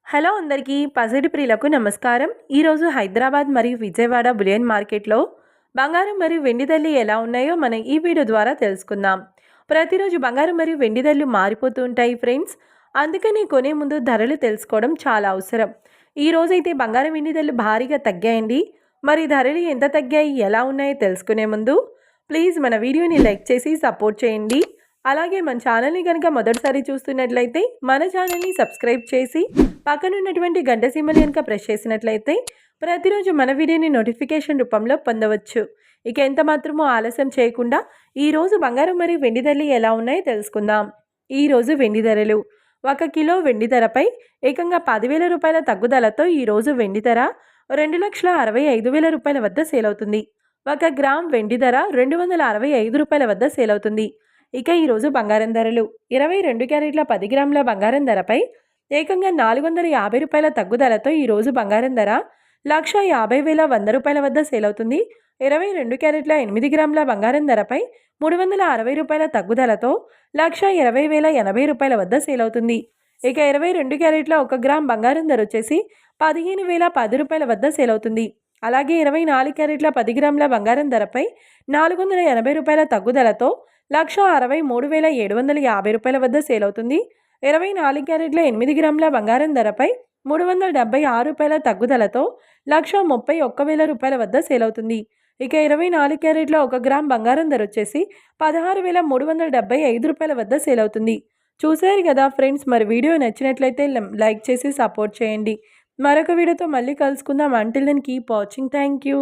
Hello అందరికీ పసిడి ప్రియులకు నమస్కారం. ఈరోజు హైదరాబాద్ మరియు విజయవాడ బులియన్ మార్కెట్లో బంగారం మరియు వెండి ధరలు ఎలా ఉన్నాయో మనం ఈ వీడియో ద్వారా తెలుసుకుందాం. ప్రతిరోజు బంగారం మరియు వెండి ధరలు మారిపోతూ ఉంటాయి ఫ్రెండ్స్. అందుకని కొనే ముందు ధరలు తెలుసుకోవడం చాలా అవసరం. ఈ రోజైతే బంగారం వెండి ధరలు భారీగా తగ్గాయండి. మరి ధరలు ఎంత తగ్గాయి, ఎలా ఉన్నాయో తెలుసుకునే ముందు ప్లీజ్ మన వీడియోని లైక్ చేసి సపోర్ట్ చేయండి. అలాగే మన ఛానల్ని కనుక మొదటిసారి చూస్తున్నట్లయితే మన ఛానల్ని సబ్స్క్రైబ్ చేసి పక్కనున్నటువంటి గంట సింబల్ కనుక ప్రెస్ చేసినట్లయితే ప్రతిరోజు మన వీడియోని నోటిఫికేషన్ రూపంలో పొందవచ్చు. ఇక ఎంత మాత్రమో ఆలస్యం చేయకుండా ఈరోజు బంగారం మరియు వెండి ధరలు ఎలా ఉన్నాయో తెలుసుకుందాం. ఈరోజు వెండి ధరలు: 1 కిలో వెండి ధరపై ఏకంగా 10,000 రూపాయల తగ్గుదలతో ఈరోజు వెండి ధర 2,65,000 రూపాయల వద్ద సేల్ అవుతుంది. 1 గ్రామ్ వెండి ధర 265 రూపాయల వద్ద సేల్ అవుతుంది. ఇక ఈరోజు బంగారం ధరలు: 22 క్యారెట్ల 10 గ్రాముల బంగారం ధరపై ఏకంగా 450 రూపాయల తగ్గుదలతో ఈరోజు బంగారం ధర 1,50,100 రూపాయల వద్ద సేల్ అవుతుంది. 22 క్యారెట్ల 8 గ్రాముల బంగారం ధరపై 360 రూపాయల తగ్గుదలతో 1,20,080 రూపాయల వద్ద సేల్ అవుతుంది. ఇక 22 క్యారెట్ల 1 గ్రామ్ బంగారం ధర వచ్చేసి 15,010 రూపాయల వద్ద సేల్ అవుతుంది. అలాగే 24 క్యారెట్ల 10 గ్రాముల బంగారం ధరపై 480 రూపాయల తగ్గుదలతో 1,63,750 రూపాయల వద్ద సేల్ అవుతుంది. 24 క్యారెట్ల 8 గ్రాముల బంగారం ధరపై 376 రూపాయల తగ్గుదలతో 1,31,000 రూపాయల వద్ద సేల్ అవుతుంది. ఇక 24 క్యారెట్ల 1 గ్రామ్ బంగారం ధర వచ్చేసి 16,375 రూపాయల వద్ద సేల్ అవుతుంది. చూసారు కదా ఫ్రెండ్స్, మరి వీడియో నచ్చినట్లయితే లైక్ చేసి సపోర్ట్ చేయండి. మరొక వీడియోతో మళ్ళీ కలుసుకుందాం. Until then keep watching. Thank you.